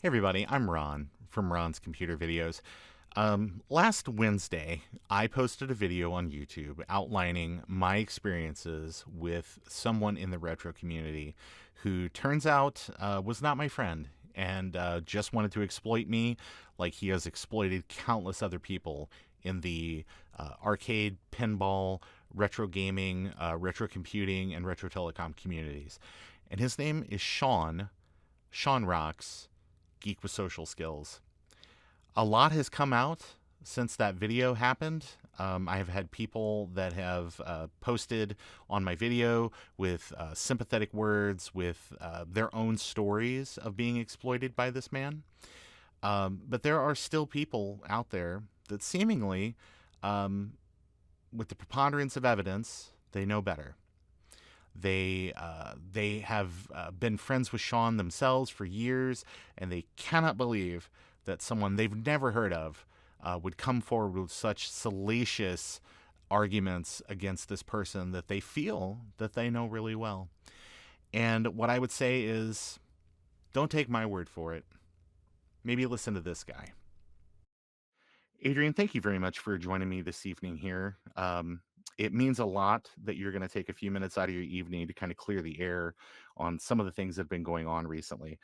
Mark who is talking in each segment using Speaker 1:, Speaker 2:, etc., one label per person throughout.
Speaker 1: Hey everybody, I'm Ron from Ron's Computer Videos. Last Wednesday, I posted a video on YouTube outlining my experiences with someone in the retro community who turns out was not my friend and just wanted to exploit me like he has exploited countless other people in the arcade, pinball, retro gaming, retro computing, and retro telecom communities. And his name is SeanRox, Geek with Social Skills. A lot has come out since that video happened. I have had people that have posted on my video with sympathetic words, with their own stories of being exploited by this man. But there are still people out there that seemingly, um, with the preponderance of evidence, they know better. They have been friends with Sean themselves for years, and they cannot believe that someone they've never heard of would come forward with such salacious arguments against this person that they feel that they know really well. And what I would say is, don't take my word for it. Maybe listen to this guy. Adrian, thank you very much for joining me this evening here. It means a lot that you're going to take a few minutes out of your evening to kind of clear the air on some of the things that have been going on recently.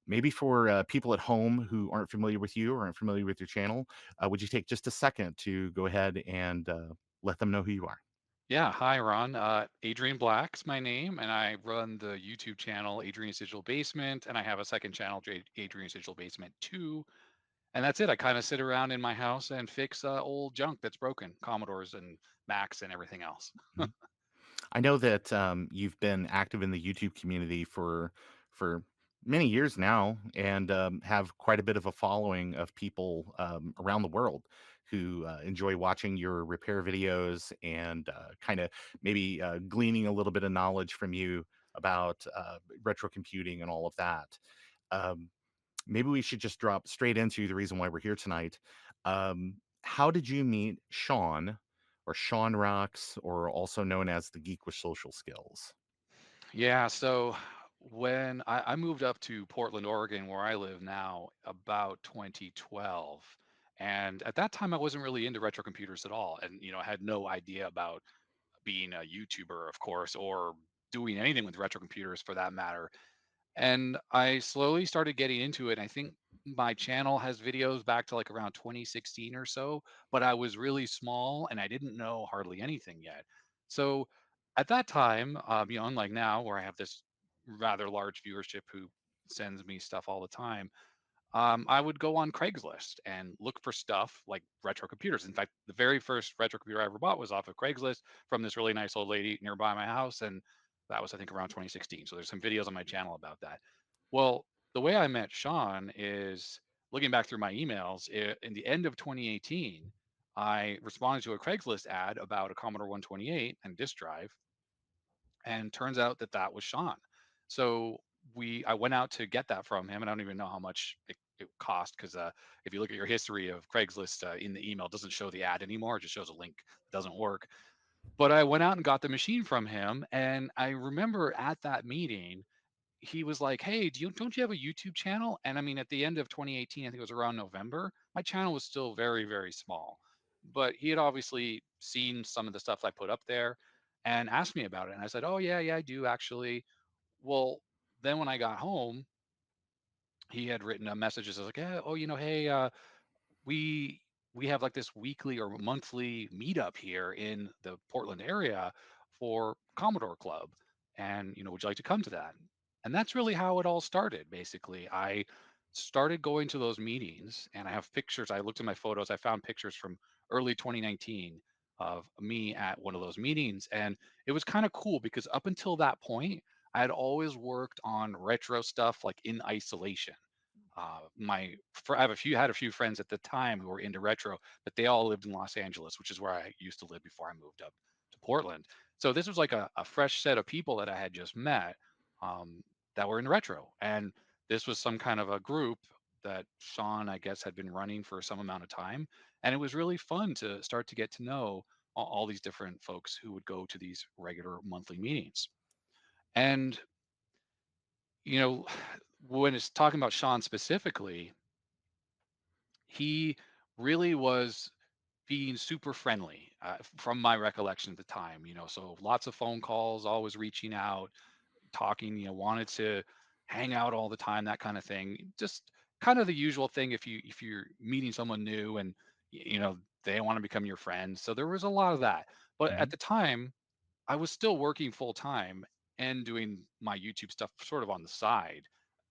Speaker 1: Maybe for people at home who aren't familiar with you or aren't familiar with your channel, would you take just a second to go ahead and let them know who you are?
Speaker 2: Yeah, hi Ron. Adrian Black's my name, and I run the YouTube channel Adrian's Digital Basement, and I have a second channel, Adrian's Digital Basement 2. And that's it. I kind of sit around in my house and fix old junk that's broken, Commodores and Macs and everything else.
Speaker 1: Mhm. I know that you've been active in the YouTube community for many years now, and have quite a bit of a following of people around the world who enjoy watching your repair videos and kind of maybe gleaning a little bit of knowledge from you about retro computing and all of that. Um, Maybe we should just drop straight into the reason why we're here tonight. How did you meet Sean, or Sean Rocks, or also known as the Geek with Social Skills?
Speaker 2: Yeah, so when I moved up to Portland, Oregon, where I live now, about 2012. And at that time, I wasn't really into retro computers at all. And, I had no idea about being a YouTuber, of course, or doing anything with retro computers for that matter. And I slowly started getting into it. I think my channel has videos back to like around 2016 or so, but I was really small and I didn't know hardly anything yet. So at that time, unlike now where I have this rather large viewership who sends me stuff all the time, I would go on Craigslist and look for stuff like retro computers. In fact, the very first retro computer I ever bought was off of Craigslist from this really nice old lady nearby my house. And that was, I think, around 2016. So there's some videos on my channel about that. Well, the way I met Sean is looking back through my emails in the end of 2018. I responded to a Craigslist ad about a Commodore 128 and disk drive, and turns out that that was Sean. So I went out to get that from him, and I don't even know how much it cost because if you look at your history of Craigslist in the email, it doesn't show the ad anymore; it just shows a link that doesn't work. But I went out and got the machine from him, and I remember at that meeting, he was like, "Hey, don't you have a YouTube channel?" And I mean, at the end of 2018, I think it was around November, my channel was still very, very small. But he had obviously seen some of the stuff I put up there and asked me about it. And I said, "Oh yeah, yeah, I do actually." Well, then when I got home, he had written a message that was like, "Yeah, oh, hey, we we have like this weekly or monthly meetup here in the Portland area for Commodore Club, and would you like to come to that?" And that's really how it all started. Basically, I started going to those meetings, and I have pictures. I looked at my photos. I found pictures from early 2019 of me at one of those meetings, and it was kind of cool because up until that point, I had always worked on retro stuff like in isolation. I have had a few friends at the time who were into retro, but they all lived in Los Angeles, which is where I used to live before I moved up to Portland. So this was like a fresh set of people that I had just met, um, that were in retro, and this was some kind of a group that Sean, I guess, had been running for some amount of time, and it was really fun to start to get to know all these different folks who would go to these regular monthly meetings. And you know when it's talking about Sean specifically, he really was being super friendly, from my recollection at the time. So lots of phone calls, always reaching out, talking, wanted to hang out all the time, that kind of thing. Just kind of the usual thing if you're meeting someone new and they want to become your friend. So there was a lot of that. But
Speaker 1: Hmm.
Speaker 2: at the time, I was still working full time and doing my YouTube stuff sort of on the side.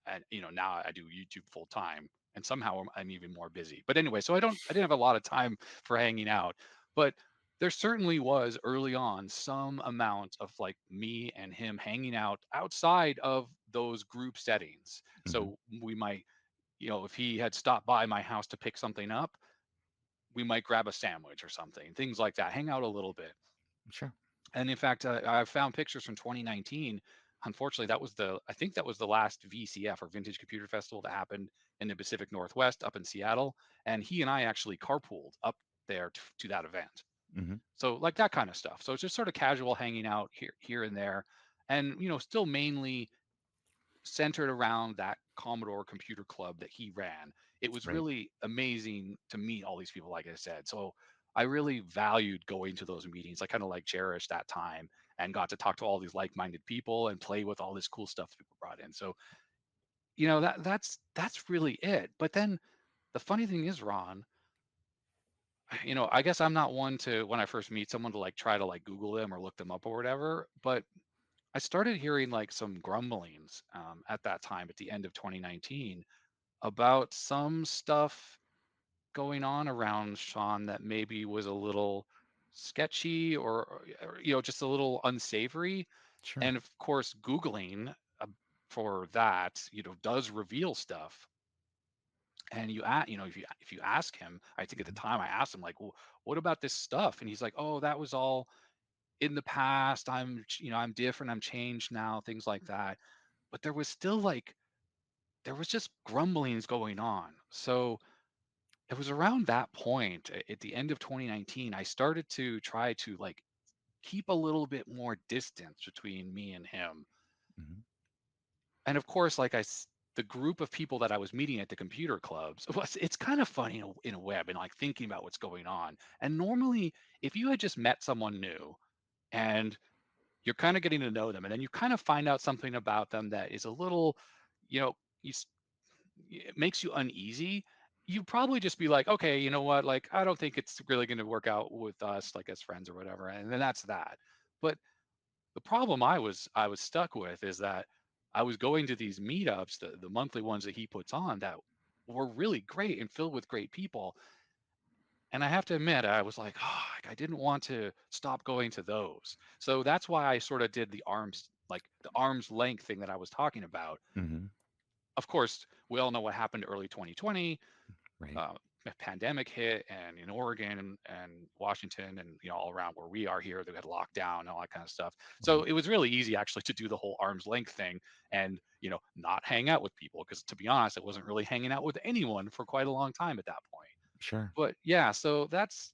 Speaker 2: And now I do YouTube full time, and somehow I'm even more busy. But anyway, so I didn't have a lot of time for hanging out. But there certainly was early on some amount of like me and him hanging out outside of those group settings.
Speaker 1: Hmm.
Speaker 2: So we might, if he had stopped by my house to pick something up, we might grab a sandwich or something, things like that, hang out a little bit.
Speaker 1: Sure.
Speaker 2: And in fact, I found pictures from 2019. Unfortunately, I think that was the last VCF, or Vintage Computer Festival, that happened in the Pacific Northwest up in Seattle. And he and I actually carpooled up there to that event.
Speaker 1: Hmm.
Speaker 2: So like that kind of stuff. So it's just sort of casual hanging out here and there, and still mainly centered around that Commodore computer club that he ran. It was
Speaker 1: Right.
Speaker 2: really amazing to meet all these people, like I said. So I really valued going to those meetings. I kind of like cherished that time and got to talk to all these like-minded people and play with all this cool stuff that people brought in. So, that's really it. But then the funny thing is, Ron, I guess I'm not one to, when I first meet someone, to like try to like Google them or look them up or whatever. But I started hearing like some grumblings, at that time at the end of 2019, about some stuff going on around Sean that maybe was a little sketchy, or just a little unsavory.
Speaker 1: Sure.
Speaker 2: And of course, Googling, for that, does reveal stuff. And if you ask him, I think at the
Speaker 1: Hmm.
Speaker 2: time I asked him like, well, what about this stuff? And he's like, oh, that was all in the past. I'm different. I'm changed now, things like that. But there was just grumblings going on. So it was around that point, at the end of 2019, I started to try to like keep a little bit more distance between me and him.
Speaker 1: Hmm.
Speaker 2: And of course, the group of people that I was meeting at the computer clubs, it's kind of funny in a way. I've been like thinking about what's going on. And normally, if you had just met someone new and you're kind of getting to know them, and then you kind of find out something about them that is a little, you know, you it makes you uneasy, you probably just be like, okay, you know what, like I don't think it's really going to work out with us like as friends or whatever, and then that's that. But the problem I was stuck with is that I was going to these meetups, the monthly ones that he puts on, that were really great and filled with great people. And I have to admit, I was like, oh, I didn't want to stop going to those. So that's why I sort of did the arm's length thing that I was talking about.
Speaker 1: Hmm.
Speaker 2: Of course, we all know what happened early 2020.
Speaker 1: Right.
Speaker 2: uh, a pandemic hit, and in Oregon and Washington, and all around where we are here, they had lockdown and all that kind of stuff. So
Speaker 1: Right.
Speaker 2: it was really easy actually to do the whole arm's length thing and not hang out with people, because to be honest, I wasn't really hanging out with anyone for quite a long time at that point.
Speaker 1: Sure.
Speaker 2: But yeah, so that's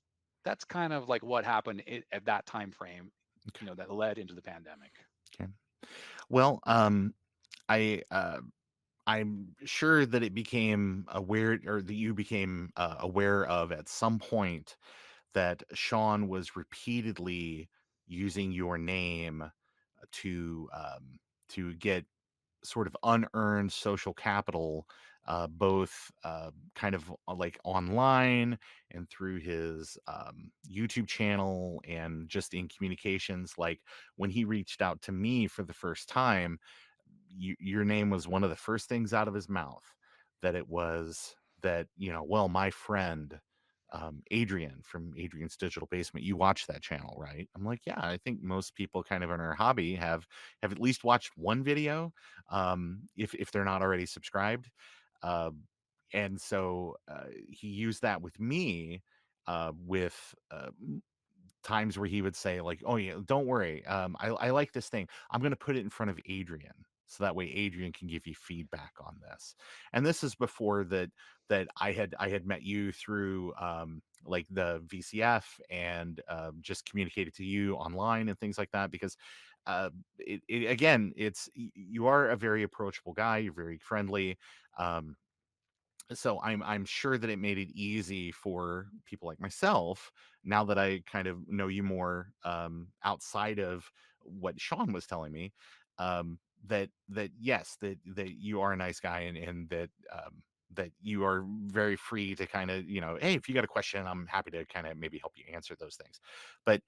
Speaker 2: kind of like what happened at that time frame,
Speaker 1: Okay.
Speaker 2: that led into the pandemic.
Speaker 1: Okay. Well, I I'm sure that it became aware, or that you became aware of at some point, that Sean was repeatedly using your name to get sort of unearned social capital, both kind of like online and through his YouTube channel, and just in communications. Like when he reached out to me for the first time, your name was one of the first things out of his mouth. That it was that, well, my friend Adrian from Adrian's Digital Basement, you watch that channel, right? I'm like, yeah, I think most people kind of in our hobby have at least watched one video, if they're not already subscribed. Uh, and so he used that with me, with times where he would say like, "Oh yeah, don't worry. I like this thing. I'm going to put it in front of Adrian, so that way Adrian can give you feedback on this." And this is before that I had met you through like the VCF, and just communicated to you online and things like that, because again, you are a very approachable guy. You're very friendly. Um, so I'm sure that it made it easy for people like myself, now that I kind of know you more, outside of what Sean was telling me, that yes, that you are a nice guy, and that that you are very free to kind of, hey, if you got a question, I'm happy to kind of maybe help you answer those things. But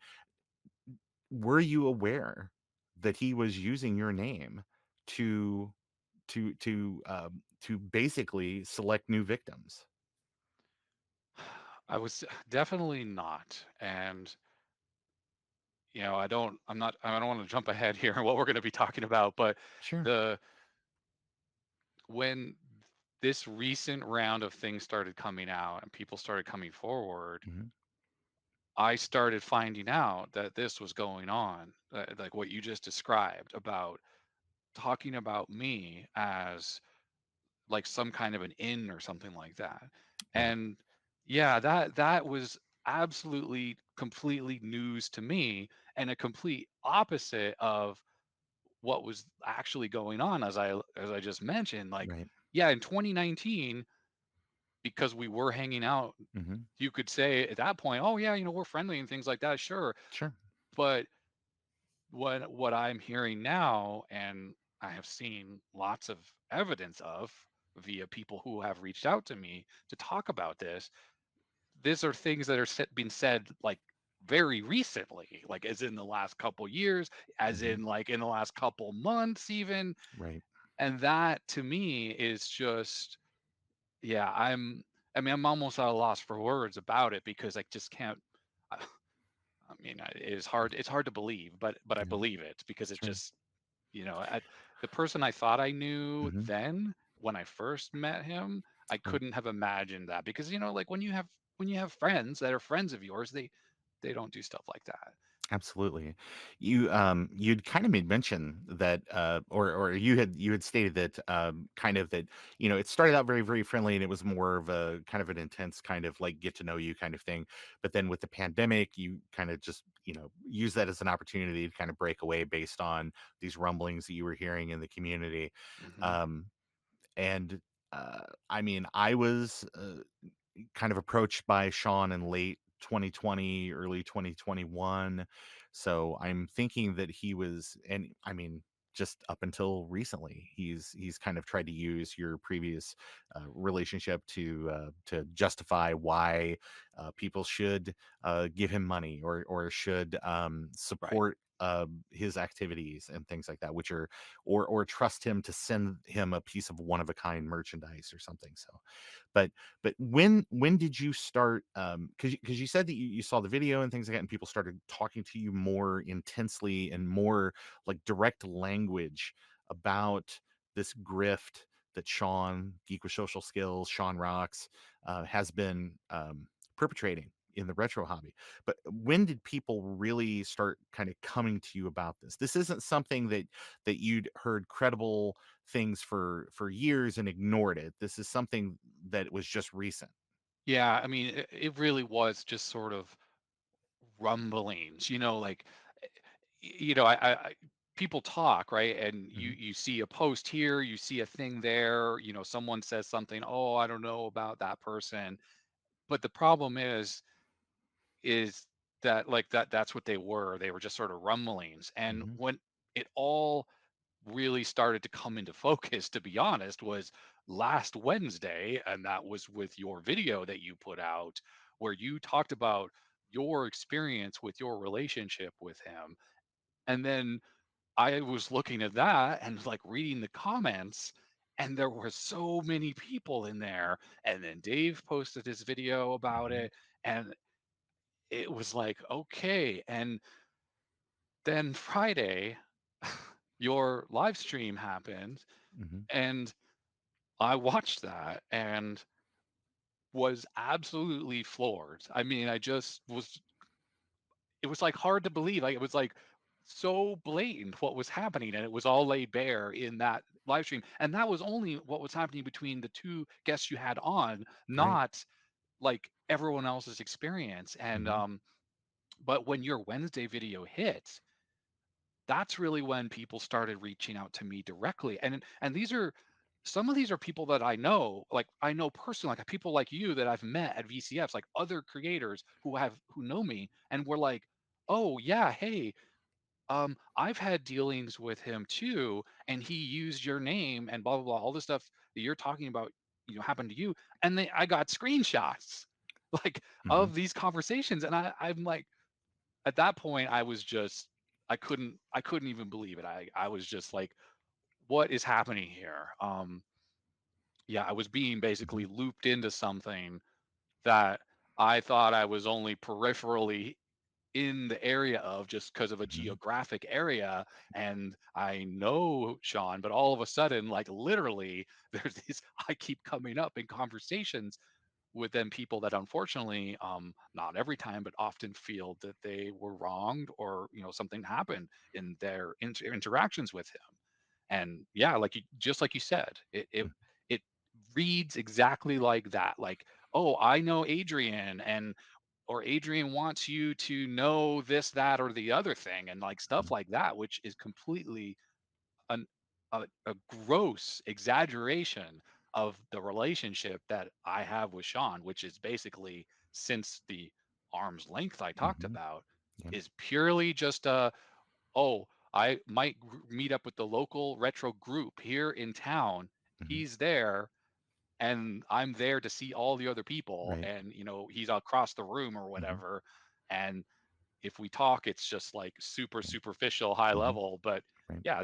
Speaker 1: were you aware that he was using your name to to basically select new victims?
Speaker 2: I was definitely not. And I don't want to jump ahead here in what we're going to be talking about, but
Speaker 1: Sure.
Speaker 2: the when this recent round of things started coming out and people started coming forward,
Speaker 1: Mhm.
Speaker 2: I started finding out that this was going on, like what you just described about talking about me as like some kind of an in or something like that.
Speaker 1: Right.
Speaker 2: And yeah, that was absolutely completely news to me and a complete opposite of what was actually going on, as I just mentioned. Like,
Speaker 1: Right.
Speaker 2: yeah, in 2019, because we were hanging out,
Speaker 1: Mhm.
Speaker 2: you could say at that point, oh yeah, we're friendly and things like that, sure.
Speaker 1: Sure.
Speaker 2: But what I'm hearing now, and I have seen lots of evidence of via people who have reached out to me to talk about this, these are things that are being said like very recently, like as in the last couple years, as
Speaker 1: Mhm.
Speaker 2: in like in the last couple months even.
Speaker 1: Right.
Speaker 2: And that to me is just, yeah, I'm almost at a loss for words about it because I just can't. It's hard to believe, but I
Speaker 1: Yeah.
Speaker 2: believe it because it
Speaker 1: Sure.
Speaker 2: just, the person I thought I knew
Speaker 1: Mhm.
Speaker 2: then when I first met him, I
Speaker 1: Right.
Speaker 2: couldn't have imagined that because like when you have friends that are friends of yours, they don't do stuff like that.
Speaker 1: Absolutely. You'd kind of made mention that, or you had stated that, kind of that, it started out very, very friendly, and it was more of a kind of an intense kind of like get to know you kind of thing. But then with the pandemic, you kind of just, use that as an opportunity to kind of break away based on these rumblings that you were hearing in the community.
Speaker 2: Hmm.
Speaker 1: Um, and I mean, I was, kind of approached by Sean in late 2020, early 2021. So I'm thinking that he was, and I mean, just up until recently, he's kind of tried to use your previous relationship to justify why people should give him money, or should
Speaker 2: Right.
Speaker 1: support his activities and things like that, which are, or trust him to send him a piece of one of a kind merchandise or something. So, but when did you start, because you said that you saw the video and things like that, and people started talking to you more intensely and more like direct language about this grift that Sean, Geek with Social Skills, SeanRox, has been perpetrating in the retro hobby. But when did people really start kind of coming to you about this? This isn't something that you'd heard credible things for years and ignored it. This is something that was just recent.
Speaker 2: Yeah, I mean, it really was just sort of rumblings, like, eh, I people talk, right? And you
Speaker 1: Mhm.
Speaker 2: you see a post here, you see a thing there, someone says something, oh, I don't know about that person. But the problem is that like that's what they were. They were just sort of rumblings. And
Speaker 1: Mhm.
Speaker 2: when it all really started to come into focus, to be honest, was last Wednesday, and that was with your video that you put out, where you talked about your experience with your relationship with him. And then I was looking at that and like reading the comments, and there were so many people in there. And then Dave posted his video about
Speaker 1: Mhm.
Speaker 2: it, and it was like, okay. And then Friday, your live stream happened,
Speaker 1: Mhm.
Speaker 2: and I watched that and was absolutely floored. I mean, I just was, it was like hard to believe. Like it was like so blatant what was happening, and it was all laid bare in that live stream. And that was only what was happening between the two guests you had on,
Speaker 1: Right.
Speaker 2: not like everyone else's experience. And
Speaker 1: Mhm.
Speaker 2: but when your Wednesday video hit, that's really when people started reaching out to me directly. And these are some of these are people that I know, like I know personally, like people like you that I've met at VCFs, like other creators who know me and were like, oh yeah, hey, I've had dealings with him too, and he used your name and blah blah blah, all this stuff that you're talking about, happened to you. And I got screenshots like
Speaker 1: Hmm.
Speaker 2: of these conversations, and I'm like, at that point, I was just, I couldn't even believe it. I was just like, what is happening here? Yeah, I was being
Speaker 1: Hmm.
Speaker 2: basically looped into something that I thought I was only peripherally in the area of, just because of a
Speaker 1: Hmm.
Speaker 2: geographic area. And I know Sean, but all of a sudden, like literally, there's these, I keep coming up in conversations with them people that unfortunately, not every time, but often feel that they were wronged, or something happened in their interactions with him. And yeah, like just like you said, it reads exactly like that. Like, oh, I know Adrian, and or Adrian wants you to know this, that, or the other thing, and like stuff like that, which is completely an, a gross exaggeration of the relationship that I have with Sean, which is basically, since the arm's length I talked
Speaker 1: Hmm.
Speaker 2: about,
Speaker 1: Yeah.
Speaker 2: is purely just a, oh, I might meet up with the local retro group here in town.
Speaker 1: Hmm.
Speaker 2: He's there, and I'm there to see all the other people,
Speaker 1: Right.
Speaker 2: and he's across the room or
Speaker 1: Hmm.
Speaker 2: whatever. And if we talk, it's just like super superficial, high
Speaker 1: Hmm.
Speaker 2: level. But
Speaker 1: Right.
Speaker 2: yeah,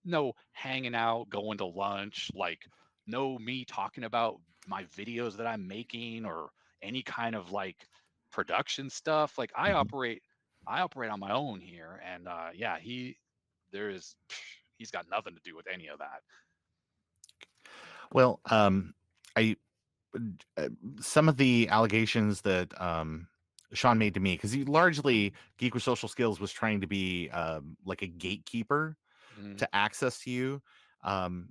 Speaker 2: no hanging out, going to lunch, like no me talking about my videos that I'm making, or any kind of like production stuff. Like
Speaker 1: Hmm.
Speaker 2: I operate on my own here. And yeah, there is, he's got nothing to do with any of that.
Speaker 1: Well, I uh, some of the allegations that Sean made to me, because he largely Geek with Social Skills was trying to be like a gatekeeper
Speaker 2: Mhm.
Speaker 1: to access to you,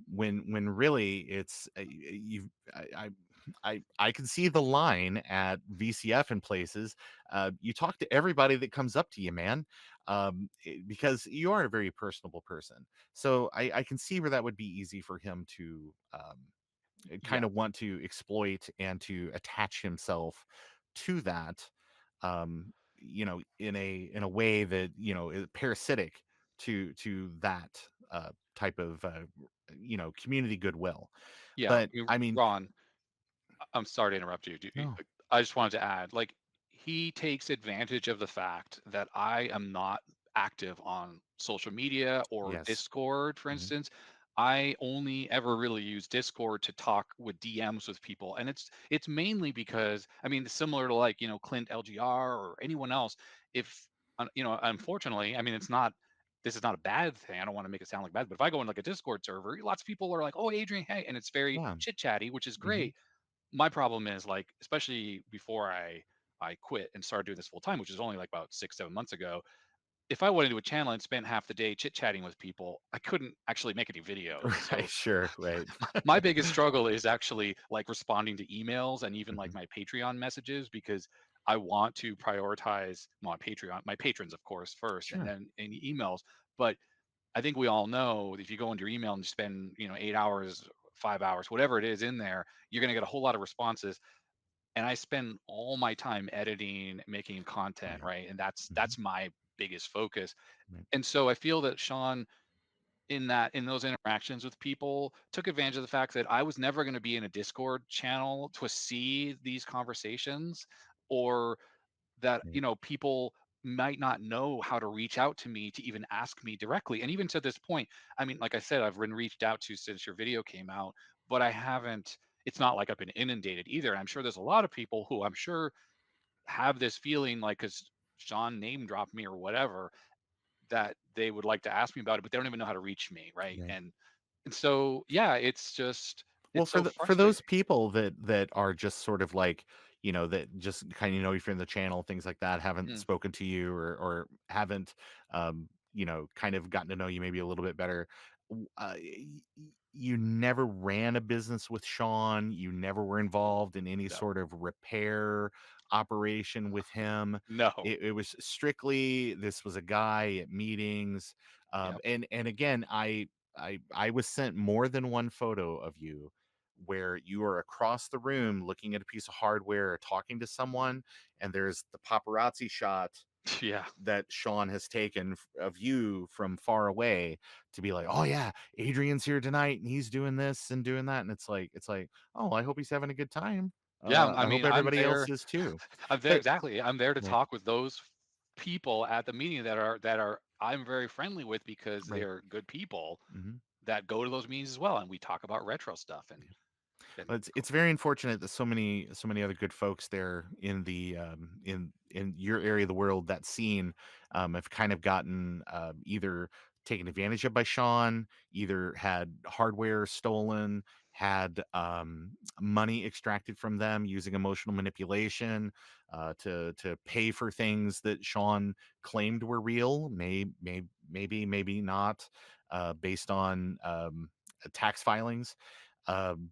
Speaker 1: when really it's you I can see the line at VCF and places. You talk to everybody that comes up to you, man, because you are a very personable person. So I can see where that would be easy for him to
Speaker 2: Yeah,
Speaker 1: kind of want to exploit and to attach himself to that, in a way that is parasitic to that type of community goodwill.
Speaker 2: yeah.
Speaker 1: But I mean,
Speaker 2: Ron, I'm sorry to interrupt you.
Speaker 1: no.
Speaker 2: I just wanted to add, like, he takes advantage of the fact that I am not active on social media or
Speaker 1: Yes.
Speaker 2: Discord, for
Speaker 1: Hmm.
Speaker 2: instance. I only ever really use Discord to talk with DMs with people, and it's mainly because, I mean, similar to like Clint LGR or anyone else. If unfortunately, I mean, it's not. This is not a bad thing. I don't want to make it sound like bad, but if I go in like a Discord server, lots of people are like, "Oh, Adrian, hey," and it's very
Speaker 1: Yeah.
Speaker 2: chit chatty, which is
Speaker 1: Hmm.
Speaker 2: great. My problem is, like, especially before I quit and started doing this full time, which is only like about 6 7 months ago. If I went into a channel and spent half the day chit chatting with people, I couldn't actually make any videos.
Speaker 1: Right.
Speaker 2: So
Speaker 1: Sure. Right.
Speaker 2: my biggest struggle is actually like responding to emails and even like
Speaker 1: Hmm.
Speaker 2: my Patreon messages, because I want to prioritize my Patreon, my patrons, of course, first, and
Speaker 1: Sure.
Speaker 2: then any emails. But I think we all know if you go into your email and you spend 8 hours, 5 hours, whatever it is in there, you're going to get a whole lot of responses. And I spend all my time editing, making content,
Speaker 1: Right.
Speaker 2: right? And
Speaker 1: Hmm.
Speaker 2: that's my biggest focus.
Speaker 1: Right.
Speaker 2: And so I feel that Sean, in those interactions with people, took advantage of the fact that I was never going to be in a Discord channel to see these conversations, or that
Speaker 1: Right.
Speaker 2: people might not know how to reach out to me to even ask me directly. And even to this point, I mean, like I said, I've been reached out to since your video came out, but I haven't, it's not like I've been inundated either. And I'm sure there's a lot of people who I'm sure have this feeling, like, because Sean name dropped me or whatever, that they would like to ask me about it, but they don't even know how to reach me, right?
Speaker 1: Right.
Speaker 2: And so yeah,
Speaker 1: Well,
Speaker 2: it's so
Speaker 1: for those
Speaker 2: frustrating.
Speaker 1: people that are just sort of like, that just kind of know you from the channel, things like that, haven't
Speaker 2: Mm,
Speaker 1: spoken to you, or haven't kind of gotten to know you maybe a little bit better. you never ran a business with Sean. You never were involved in any
Speaker 2: No,
Speaker 1: sort of repair operation with him.
Speaker 2: no.
Speaker 1: It was strictly this was a guy at meetings.
Speaker 2: Yep.
Speaker 1: And again, I was sent more than one photo of you where you are across the room looking at a piece of hardware or talking to someone, and there's the paparazzi shot
Speaker 2: Yeah.
Speaker 1: that Sean has taken of you from far away to be like, "Oh yeah, Adrian's here tonight and he's doing this and doing that." And it's like, "Oh, I hope he's having a good time.
Speaker 2: Yeah, I
Speaker 1: I hope
Speaker 2: mean, I'm
Speaker 1: everybody else
Speaker 2: there.
Speaker 1: is too."
Speaker 2: I'm there
Speaker 1: But
Speaker 2: exactly. I'm there to
Speaker 1: right,
Speaker 2: talk with those people at the meeting that are I'm very friendly with because
Speaker 1: right.
Speaker 2: they're good people
Speaker 1: Mhm.
Speaker 2: that go to those meetings as well, and we talk about retro stuff and
Speaker 1: Well, it's very unfortunate that so many other good folks there in the in your area of the world, that scene, have kind of gotten either taken advantage of by Sean, either had hardware stolen, had money extracted from them using emotional manipulation to pay for things that Sean claimed were real, maybe not, based on tax filings. Um,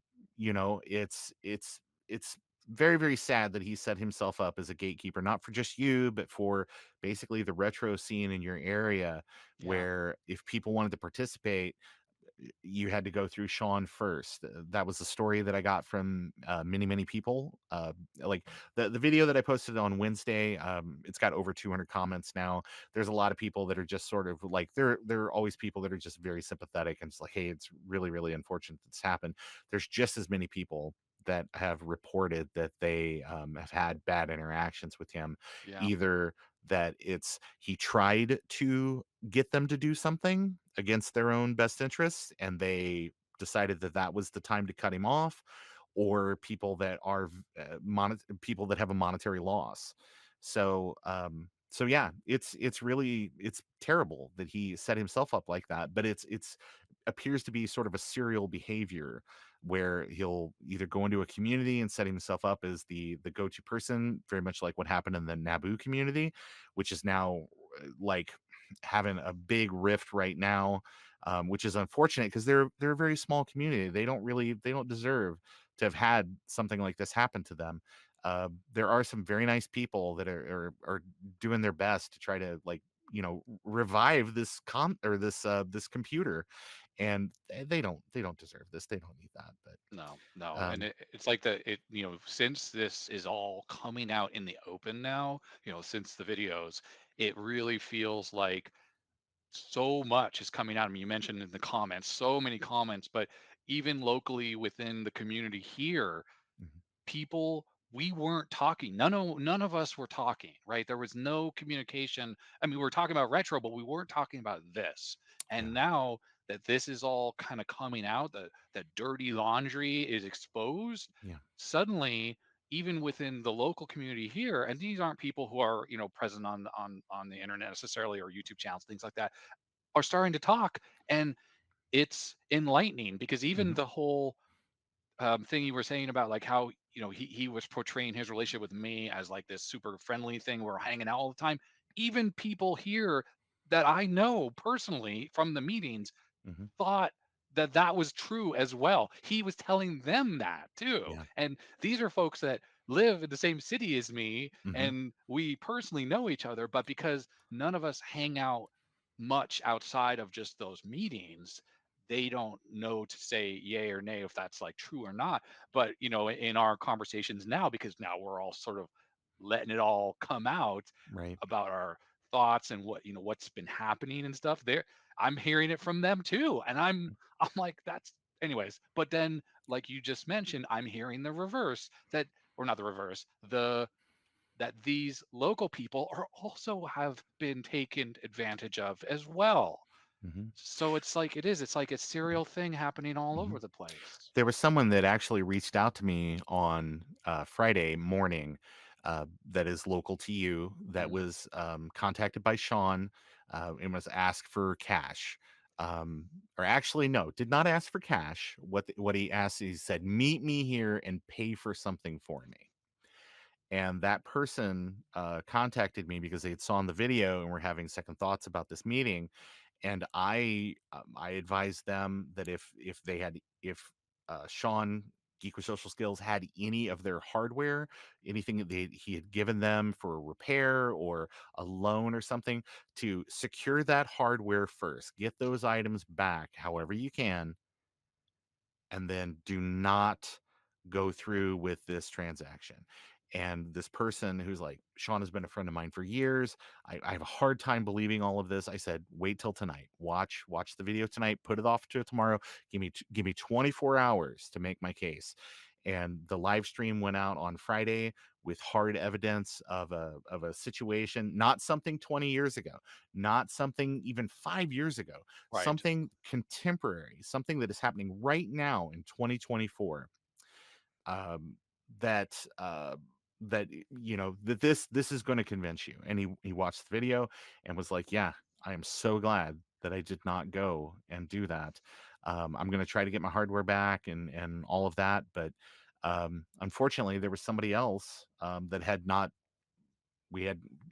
Speaker 1: it's very, very sad that he set himself up as a gatekeeper, not for just you, but for basically the retro scene in your area,
Speaker 2: yeah,
Speaker 1: where if people wanted to participate, you had to go through Sean first. That was the story that I got from many people. Like the video that I posted on Wednesday, it's got over 200 comments now. There's a lot of people that are just sort of like there are always people that are just very sympathetic and it's like, hey, it's really really unfortunate this happened. There's just as many people that have reported that they have had bad interactions with him,
Speaker 2: yeah,
Speaker 1: either that it's he tried to get them to do something against their own best interests and they decided that that was the time to cut him off, or people that are people that have a monetary loss. So yeah, it's really it's terrible that he set himself up like that, but it's appears to be sort of a serial behavior where he'll either go into a community and set himself up as the go-to person, very much like what happened in the Nabu community, which is now like having a big rift right now, which is unfortunate because they're a very small community. They don't deserve to have had something like this happen to them. There are some very nice people that are doing their best to try to like revive this this computer, and they don't deserve this. They don't need that.
Speaker 2: no,
Speaker 1: But
Speaker 2: no, and it's like since this is all coming out in the open now, since the videos, it really feels like so much is coming out. I mean, you mentioned in the comments, so many comments, but even locally within the community here,
Speaker 1: mhm,
Speaker 2: people we weren't talking. None of us were talking, right? There was no communication. I mean, we were talking about retro, but we weren't talking about this.
Speaker 1: yeah,
Speaker 2: And now that this is all kind of coming out, the dirty laundry is exposed,
Speaker 1: yeah,
Speaker 2: suddenly even within the local community here, and these aren't people who are, present on the internet necessarily or YouTube channels, things like that, are starting to talk. And it's enlightening because even
Speaker 1: hmm,
Speaker 2: the whole thing you were saying about like how he was portraying his relationship with me as like this super friendly thing, we're hanging out all the time. Even people here that I know personally from the meetings
Speaker 1: hmm,
Speaker 2: thought that that was true as well. He was telling them that too.
Speaker 1: yeah,
Speaker 2: And these are folks that live in the same city as me
Speaker 1: hmm,
Speaker 2: and we personally know each other, but because none of us hang out much outside of just those meetings, they don't know to say yay or nay if that's like true or not. But in our conversations now, because now we're all sort of letting it all come out
Speaker 1: right,
Speaker 2: about our thoughts and what's been happening and stuff, there I'm hearing it from them too. And I'm like, that's anyways. But then, like you just mentioned, I'm hearing the reverse that, or not the reverse, that these local people are also have been taken advantage of as well.
Speaker 1: hmm,
Speaker 2: So it's like a serial thing happening all
Speaker 1: hmm.
Speaker 2: over the place.
Speaker 1: There was someone that actually reached out to me on Friday morning, that is local to you, that
Speaker 2: Mm.
Speaker 1: was contacted by Sean, and was asked for cash. Or actually, no, did not ask for cash. What he asked, he said, "Meet me here and pay for something for me." And that person contacted me because they had saw the video and were having second thoughts about this meeting, And I advised them that if Sean Geek with Social Skills had any of their hardware, anything that he had given them for a repair or a loan or something, to secure that hardware first, get those items back however you can, and then do not go through with this transaction. And this person who's like, Sean has been a friend of mine for years. I have a hard time believing all of this. I said, wait till tonight. Watch the video tonight. Put it off to tomorrow. Give me 24 hours to make my case. And the live stream went out on Friday with hard evidence of a situation, not something 20 years ago, not something even 5 years ago,
Speaker 2: Right.
Speaker 1: something contemporary, something that is happening right now in 2024. um, that that this is going to convince you. And he watched the video and was like, yeah, I am so glad that I did not go and do that. I'm going to try to get my hardware back and all of that, but unfortunately there was somebody else that had not we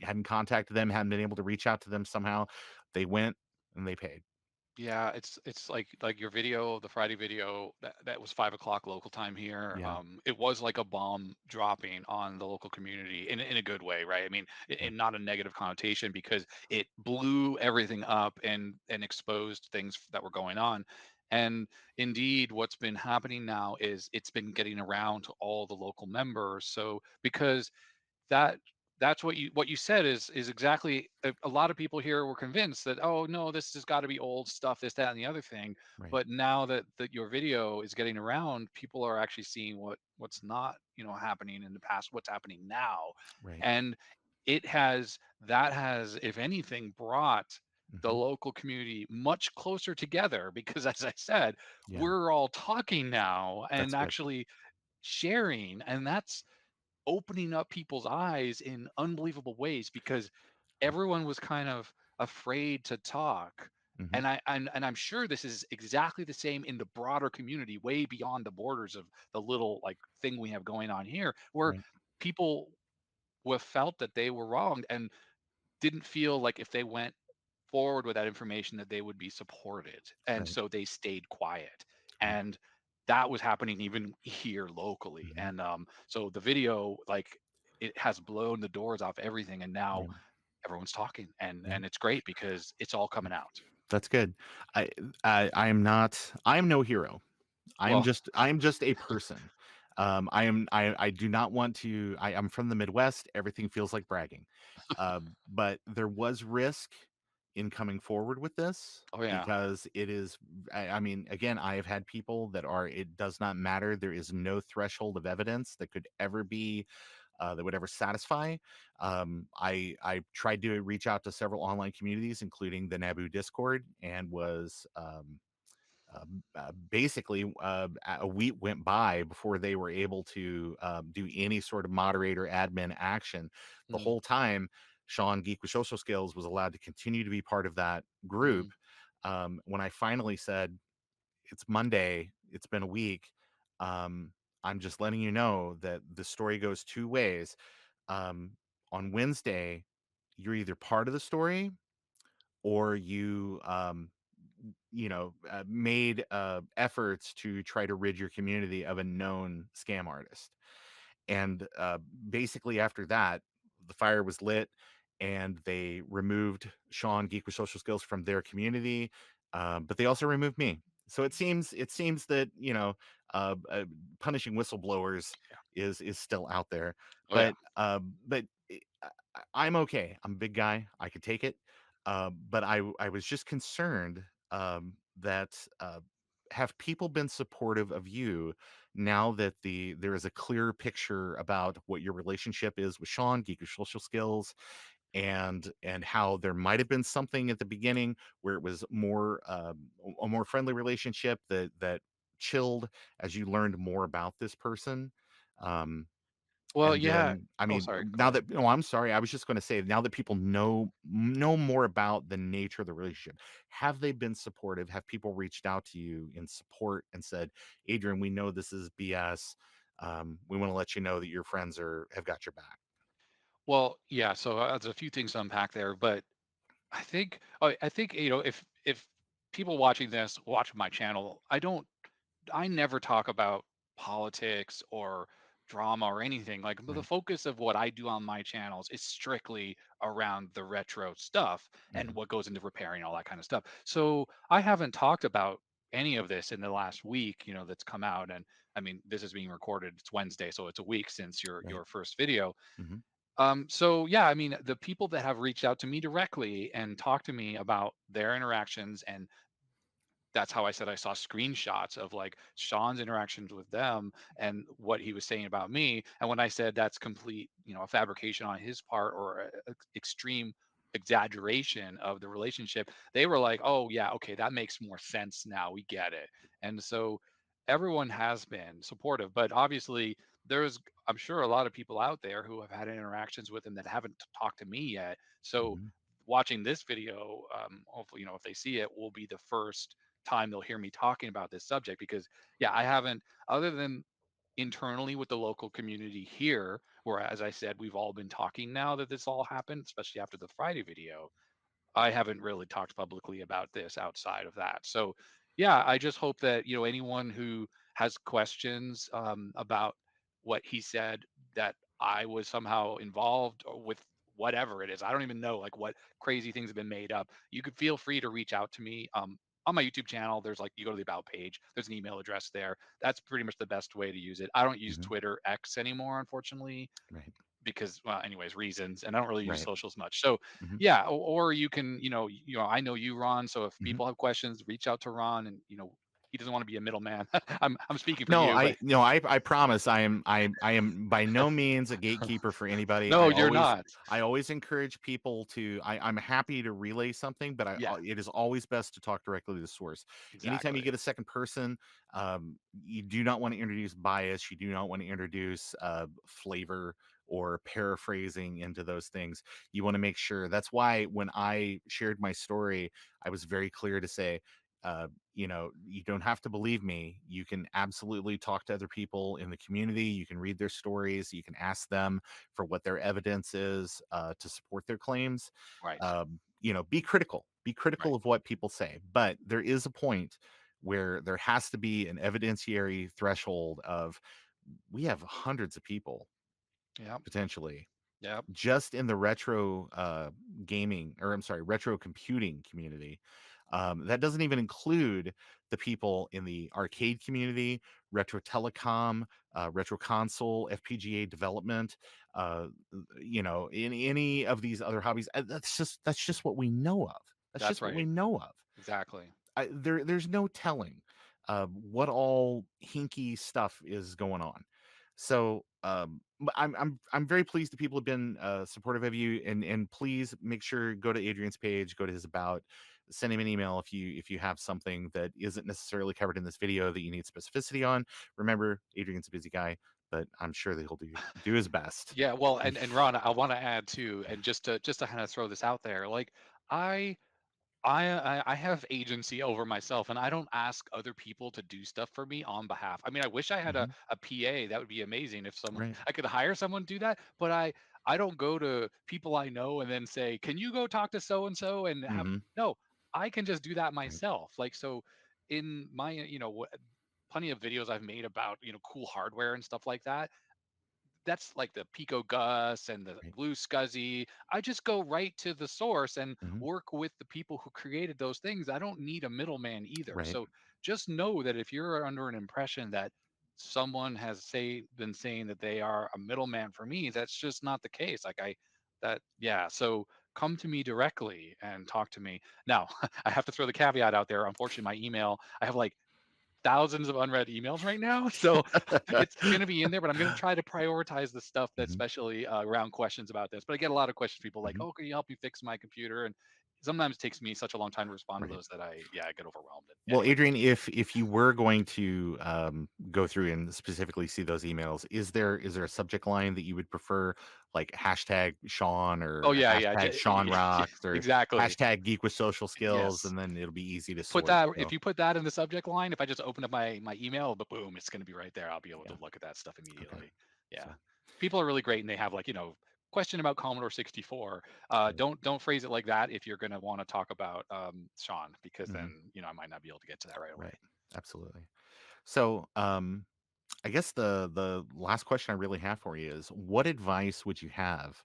Speaker 1: hadn't contacted them, hadn't been able to reach out to them somehow. They went and they paid.
Speaker 2: Yeah, it's like your video, the Friday video, that was 5 o'clock local time here.
Speaker 1: Yeah,
Speaker 2: It was like a bomb dropping on the local community in a good way, right? I mean,
Speaker 1: yeah,
Speaker 2: in not a negative connotation, because it blew everything up and exposed things that were going on. And indeed, what's been happening now is it's been getting around to all the local members. So because that that's what you said is exactly, a lot of people here were convinced that, oh no, this has got to be old stuff, this, that, and the other thing.
Speaker 1: right,
Speaker 2: But now that your video is getting around, people are actually seeing what's not, happening in the past, what's happening now.
Speaker 1: right.
Speaker 2: And that has, if anything, brought the
Speaker 1: Hmm.
Speaker 2: local community much closer together, because as I said,
Speaker 1: Yeah,
Speaker 2: we're all talking now and
Speaker 1: that's good.
Speaker 2: actually sharing, and that's opening up people's eyes in unbelievable ways, because
Speaker 1: Yeah.
Speaker 2: everyone was kind of afraid to talk.
Speaker 1: Hmm.
Speaker 2: And I'm sure this is exactly the same in the broader community, way beyond the borders of the little like thing we have going on here, where
Speaker 1: Right,
Speaker 2: people were felt that they were wronged and didn't feel like if they went forward with that information that they would be supported, and
Speaker 1: right.
Speaker 2: so they stayed quiet.
Speaker 1: Right.
Speaker 2: And that was happening even here locally.
Speaker 1: Mhm.
Speaker 2: And so the video, like, it has blown the doors off everything, and now
Speaker 1: Right.
Speaker 2: everyone's talking, and
Speaker 1: Yeah.
Speaker 2: it's great because it's all coming out.
Speaker 1: That's good. I I am not I am no hero.
Speaker 2: Well,
Speaker 1: I am just a person. I do not want to I'm from the Midwest. Everything feels like bragging. But there was risk in coming forward with this
Speaker 2: oh yeah.
Speaker 1: because it is I mean, again, I have had people that are it does not matter. There is no threshold of evidence that could ever be that would ever satisfy. I tried to reach out to several online communities, including the Nabu Discord, and was basically a week went by before they were able to do any sort of moderator admin action. The
Speaker 2: Mm,
Speaker 1: whole time, Sean Geek with Social Skills was allowed to continue to be part of that group.
Speaker 2: mm.
Speaker 1: When I finally said, it's Monday, it's been a week. Um, I'm just letting you know that the story goes two ways. Um, on Wednesday, you're either part of the story or made efforts to try to rid your community of a known scam artist. And basically, after that, the fire was lit, and they removed Sean Geek with Social Skills from their community, but they also removed me. So it seems that punishing whistleblowers
Speaker 2: Yeah.
Speaker 1: is still out there,
Speaker 2: Oh yeah.
Speaker 1: but I'm okay. I'm a big guy. I could take it. But I was just concerned that have people been supportive of you now that there is a clear picture about what your relationship is with Sean, Geek your Social Skills, and how there might have been something at the beginning where it was more a more friendly relationship that chilled as you learned more about this person. Um,
Speaker 2: Well,
Speaker 1: and
Speaker 2: yeah.
Speaker 1: then, I
Speaker 2: Oh,
Speaker 1: mean,
Speaker 2: sorry, go
Speaker 1: now
Speaker 2: ahead.
Speaker 1: that oh, I'm sorry, I was just gonna say, now that people know more about the nature of the relationship, have they been supportive? Have people reached out to you in support and said, "Adrian, we know this is BS. We wanna let you know that your friends have got your back."
Speaker 2: Well, yeah, so there's a few things to unpack there, but I think if if people watching this watch my channel, I never talk about politics or drama or anything. Like the
Speaker 1: Right.
Speaker 2: focus of what I do on my channels is strictly around the retro stuff and
Speaker 1: Hmm.
Speaker 2: what goes into repairing all that kind of stuff. So I haven't talked about any of this in the last week, that's come out. And I mean, this is being recorded. It's Wednesday, so it's a week since
Speaker 1: Right.
Speaker 2: your first video.
Speaker 1: Hmm.
Speaker 2: So yeah, I mean, the people that have reached out to me directly and talked to me about their interactions, and that's how I said I saw screenshots of like Sean's interactions with them and what he was saying about me. And when I said that's complete, a fabrication on his part or extreme exaggeration of the relationship, they were like, "Oh yeah, okay, that makes more sense now. We get it." And so everyone has been supportive, but obviously there's, I'm sure, a lot of people out there who have had interactions with him that haven't talked to me yet. So
Speaker 1: Hmm.
Speaker 2: watching this video, hopefully, if they see it, will be the first time they'll hear me talking about this subject, because yeah, I haven't, other than internally with the local community here, where, as I said, we've all been talking now that this all happened, especially after the Friday video. I haven't really talked publicly about this outside of that. So, yeah, I just hope that anyone who has questions about what he said, that I was somehow involved or with whatever it is. I don't even know like what crazy things have been made up. You could feel free to reach out to me. On my YouTube channel, there's like, you go to the about page. There's an email address there. That's pretty much the best way to use it. I don't use
Speaker 1: Hmm.
Speaker 2: Twitter X anymore, unfortunately,
Speaker 1: Right.
Speaker 2: because, well, anyways, reasons, and I don't really use
Speaker 1: Right.
Speaker 2: socials much. So
Speaker 1: Hmm.
Speaker 2: yeah, or you can, I know you, Ron, so if
Speaker 1: Hmm.
Speaker 2: people have questions, reach out to Ron. And he doesn't want to be a middleman. I'm speaking for
Speaker 1: No,
Speaker 2: you, but
Speaker 1: I promise I am by no means a gatekeeper for anybody.
Speaker 2: no, you're not.
Speaker 1: I always encourage people to I'm happy to relay something, but
Speaker 2: Yeah,
Speaker 1: it is always best to talk directly to the source. Anytime you
Speaker 2: exactly.
Speaker 1: get a second person, you do not want to introduce bias, you do not want to introduce flavor or paraphrasing into those things. You want to make sure. That's why when I shared my story, I was very clear to say, you don't have to believe me. You can absolutely talk to other people in the community. You can read their stories. You can ask them for what their evidence is to support their claims.
Speaker 2: Right,
Speaker 1: Be critical. Be critical
Speaker 2: right.
Speaker 1: of what people say. But there is a point where there has to be an evidentiary threshold of we have hundreds of people
Speaker 2: Yep,
Speaker 1: potentially
Speaker 2: yep.
Speaker 1: just in the retro gaming, or I'm sorry, retro computing community. That doesn't even include the people in the arcade community, retro telecom, retro console, FPGA development, in any of these other hobbies. That's just what we know of. That's
Speaker 2: That's
Speaker 1: just what we
Speaker 2: right.
Speaker 1: know of.
Speaker 2: Exactly.
Speaker 1: There's no telling what all hinky stuff is going on. So but I'm very pleased that people have been supportive of you, and please make sure go to Adrian's page, go to his about, send him an email if you have something that isn't necessarily covered in this video that you need specificity on. Remember, Adrian's a busy guy, but I'm sure that he'll do his best.
Speaker 2: Yeah, well, and Ron, I want to add too, and just to kind of throw this out there, like I I have agency over myself, and I don't ask other people to do stuff for me on behalf. I mean, I wish I had
Speaker 1: Hmm.
Speaker 2: a PA. That would be amazing if someone
Speaker 1: Right.
Speaker 2: I could hire someone to do that. But I don't go to people I know and then say, "Can you go talk to so and so?" And have
Speaker 1: Hmm.
Speaker 2: no, I can just do that
Speaker 1: Right.
Speaker 2: myself. Like so, in my plenty of videos I've made about cool hardware and stuff like that, that's like the Pico Gus and the
Speaker 1: Right.
Speaker 2: Blue Scuzzy. I just go right to the source and
Speaker 1: Hmm.
Speaker 2: work with the people who created those things. I don't need a middleman either.
Speaker 1: Right.
Speaker 2: So just know that if you're under an impression that someone has been saying that they are a middleman for me, that's just not the case. Like yeah. So come to me directly and talk to me. Now, I have to throw the caveat out there. Unfortunately, my email, I have like thousands of unread emails right now. So it's going to be in there, but I'm going to try to prioritize the stuff that's
Speaker 1: Hmm.
Speaker 2: especially around questions about this. But I get a lot of questions, people like,
Speaker 1: Hmm.
Speaker 2: oh, can you help me fix my computer? And sometimes it takes me such a long time to respond to
Speaker 1: Right.
Speaker 2: those that I get overwhelmed.
Speaker 1: Well,
Speaker 2: Anyway,
Speaker 1: Adrian, if you were going to go through and specifically see those emails, is there a subject line that you would prefer, like hashtag Sean
Speaker 2: oh
Speaker 1: or
Speaker 2: yeah, yeah,
Speaker 1: hashtag Sean
Speaker 2: yeah,
Speaker 1: Rocks or
Speaker 2: exactly.
Speaker 1: hashtag Geek with Social Skills,
Speaker 2: Yes.
Speaker 1: and then it'll be easy to
Speaker 2: Put
Speaker 1: sort.
Speaker 2: that, if
Speaker 1: So
Speaker 2: you put that in the subject line, if I just open up my email, but boom, it's going to be right there. I'll be able
Speaker 1: yeah,
Speaker 2: to look at that stuff
Speaker 1: okay.
Speaker 2: immediately. Yeah.
Speaker 1: So
Speaker 2: People are really great and they have like, question about Commodore 64.
Speaker 1: Right.
Speaker 2: Don't phrase it like that if you're going to want to talk about Sean, because
Speaker 1: Hmm.
Speaker 2: then I might not be able to get to that right away.
Speaker 1: Right. Absolutely. So, I guess the last question I really have for you is, what advice would you have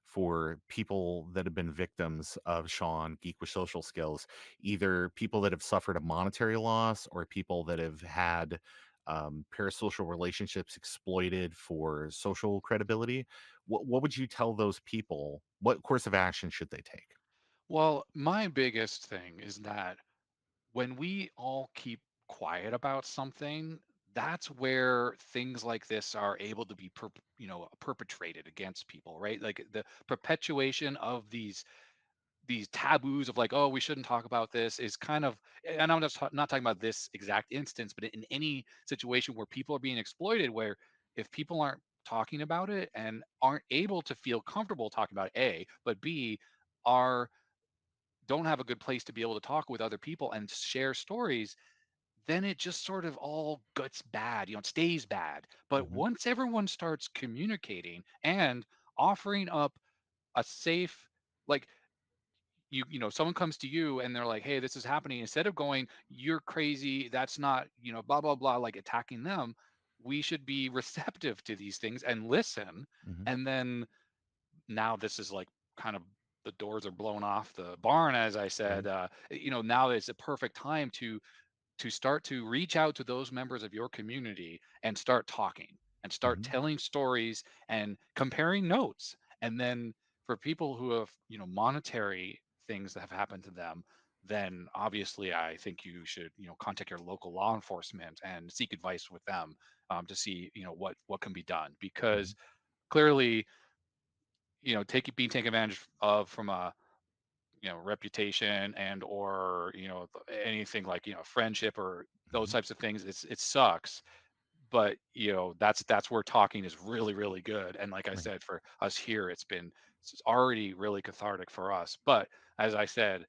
Speaker 1: for people that have been victims of Sean Geek with social skills, either people that have suffered a monetary loss or people that have had parasocial relationships exploited for social credibility? What would you tell those people? What course of action should they take?
Speaker 2: Well, my biggest thing is that when we all keep quiet about something, that's where things like this are able to be perpetrated against people, right? Like the perpetuation of these taboos of like, oh, we shouldn't talk about this is kind of, and I'm just not talking about this exact instance, but in any situation where people are being exploited, where if people aren't talking about it and aren't able to feel comfortable talking about it, A, but B, are don't have a good place to be able to talk with other people and share stories, then it just sort of all gets bad, it stays bad. But
Speaker 1: Hmm.
Speaker 2: once everyone starts communicating and offering up a safe, like, someone comes to you and they're like, hey, this is happening, instead of going, you're crazy, that's not, blah blah blah, like attacking them, we should be receptive to these things and listen.
Speaker 1: Hmm.
Speaker 2: And then now this is like kind of the doors are blown off the barn, as I said.
Speaker 1: Right.
Speaker 2: Now is a perfect time to start to reach out to those members of your community and start talking and start
Speaker 1: Hmm.
Speaker 2: telling stories and comparing notes. And then for people who have, monetary things that have happened to them, then obviously I think you should, contact your local law enforcement and seek advice with them, to see, what can be done,
Speaker 1: Hmm.
Speaker 2: because clearly, being taken advantage of from a, reputation and or, anything like, friendship or those
Speaker 1: Hmm.
Speaker 2: types of things, it sucks. But that's where talking is really really good. And like I
Speaker 1: Right.
Speaker 2: said, for us here, it's already really cathartic for us. But as I said,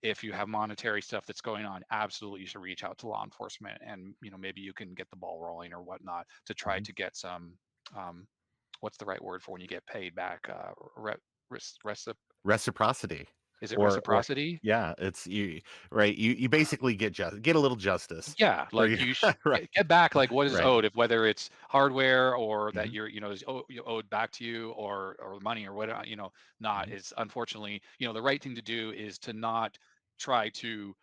Speaker 2: if you have monetary stuff that's going on, absolutely you should reach out to law enforcement, and maybe you can get the ball rolling or whatnot to try
Speaker 1: Hmm.
Speaker 2: to get some, um what's the right word for when you get paid back,
Speaker 1: Reciprocity.
Speaker 2: is it
Speaker 1: Or
Speaker 2: reciprocity?
Speaker 1: yeah, it's you, right, you basically get a little justice
Speaker 2: Yeah,
Speaker 1: for
Speaker 2: like
Speaker 1: you.
Speaker 2: you
Speaker 1: Right,
Speaker 2: get back like what is
Speaker 1: right.
Speaker 2: owed, if whether it's hardware or that
Speaker 1: Mhm,
Speaker 2: you're, is owed back to you, or money or what, not
Speaker 1: mhm,
Speaker 2: is, unfortunately, the right thing to do is to not try to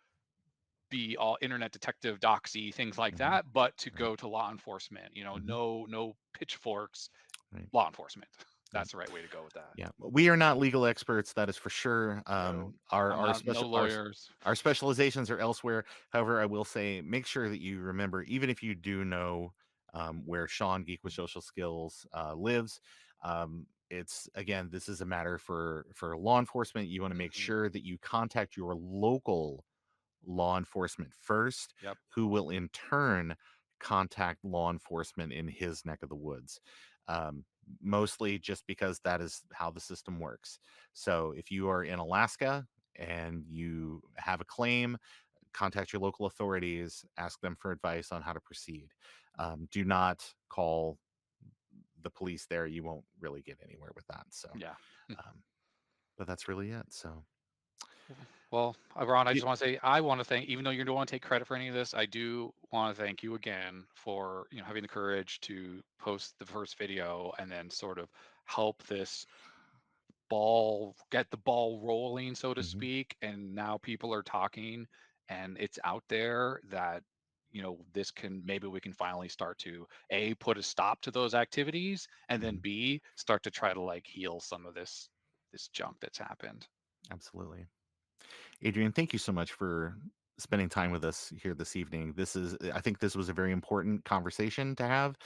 Speaker 2: be all internet detective doxy things like
Speaker 1: mhm,
Speaker 2: that, but to
Speaker 1: right,
Speaker 2: go to law enforcement.
Speaker 1: mhm,
Speaker 2: No pitchforks,
Speaker 1: right,
Speaker 2: law enforcement.
Speaker 1: yeah,
Speaker 2: That's the right way to go with that.
Speaker 1: yeah. We are not legal experts, that is for sure.
Speaker 2: No,
Speaker 1: Our
Speaker 2: I'm not, no lawyers.
Speaker 1: our specializations are elsewhere. However, I will say, make sure that you remember, even if you do know, where Sean Geek with Social Skills lives, it's again, this is a matter for law enforcement. You want to make
Speaker 2: Hmm.
Speaker 1: sure that you contact your local law enforcement first,
Speaker 2: Yep.
Speaker 1: who will in turn contact law enforcement in his neck of the woods. Um, Mostly just because that is how the system works. So if you are in Alaska and you have a claim, contact your local authorities, ask them for advice on how to proceed. Do not call the police there. You won't really get anywhere with that. So,
Speaker 2: Yeah.
Speaker 1: um, but that's really it. So,
Speaker 2: Well, Ron, I
Speaker 1: y-
Speaker 2: just want to say, I want to thank, even though you don't want to take credit for any of this, I do want to thank you again for, having the courage to post the first video and then sort of help this get the ball rolling, so to
Speaker 1: mhm,
Speaker 2: speak. And now people are talking, and it's out there that, this can, maybe we can finally start to, A, put a stop to those activities, and then
Speaker 1: mhm,
Speaker 2: B, start to try to like heal some of this junk that's happened.
Speaker 1: absolutely. Adrian, thank you so much for spending time with us here this evening. I think this was a very important conversation to have.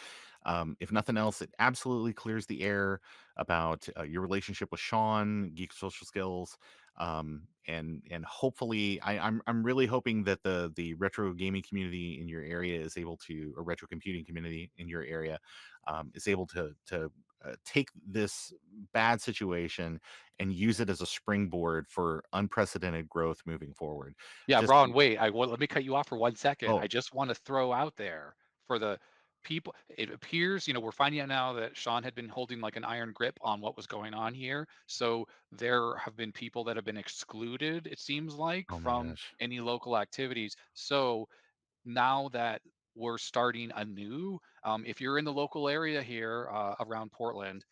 Speaker 1: If nothing else, it absolutely clears the air about your relationship with Sean, Geek Social Skills, and hopefully, I'm really hoping that the retro gaming community in your area is able to, or retro computing community in your area, is able to take this bad situation and use it as a springboard for unprecedented growth moving forward.
Speaker 2: Yeah,
Speaker 1: Just
Speaker 2: Ron, wait, let me cut you off for 1 second.
Speaker 1: oh,
Speaker 2: I just want to throw out there for the people, it appears, we're finding out now that Sean had been holding like an iron grip on what was going on here. So there have been people that have been excluded, it seems like,
Speaker 1: Oh my
Speaker 2: from
Speaker 1: gosh.
Speaker 2: any local activities. So now that we're starting anew, if you're in the local area here around Portland,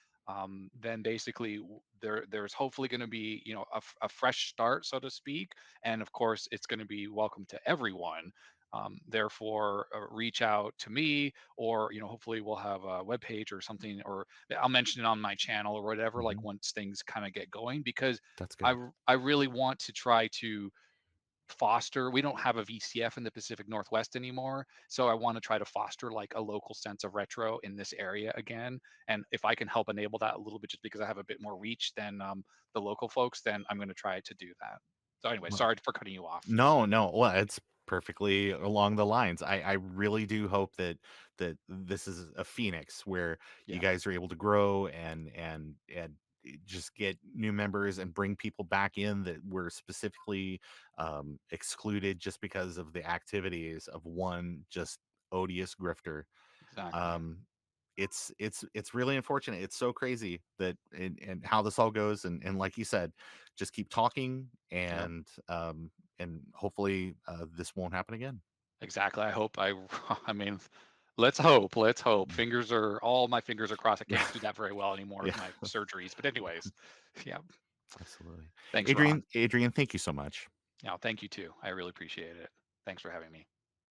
Speaker 2: then basically there's hopefully going to be a fresh start, so to speak, and of course it's going to be welcome to everyone. Therefore, reach out to me, or hopefully we'll have a web page or something, or I'll mention it on my channel or whatever. Like
Speaker 1: Hmm.
Speaker 2: once things kind of get going, because
Speaker 1: That's
Speaker 2: I
Speaker 1: good.
Speaker 2: I really want to try to foster. We don't have a VCF in the Pacific Northwest anymore, so I want to try to foster like a local sense of retro in this area again. And if I can help enable that a little bit, just because I have a bit more reach than the local folks, then I'm going to try to do that. So anyway,
Speaker 1: Well,
Speaker 2: sorry for cutting you off.
Speaker 1: no, no. Well, it's perfectly along the lines. I really do hope that this is a phoenix where you
Speaker 2: Yeah,
Speaker 1: guys are able to grow and just get new members and bring people back in that were specifically excluded just because of the activities of one just odious grifter.
Speaker 2: exactly.
Speaker 1: um it's really unfortunate. It's so crazy that and how this all goes, and like you said, just keep talking,
Speaker 2: Yep.
Speaker 1: and hopefully this won't happen again.
Speaker 2: Exactly. I hope I mean, let's hope. Let's hope.
Speaker 1: Mm.
Speaker 2: All my fingers are crossed. I can't do that very well anymore
Speaker 1: Yeah.
Speaker 2: with my surgeries. But anyways, yeah.
Speaker 1: Absolutely.
Speaker 2: Thanks, Ron.
Speaker 1: Adrian, thank you so much.
Speaker 2: Yeah, thank you too. I really appreciate it. Thanks for having me.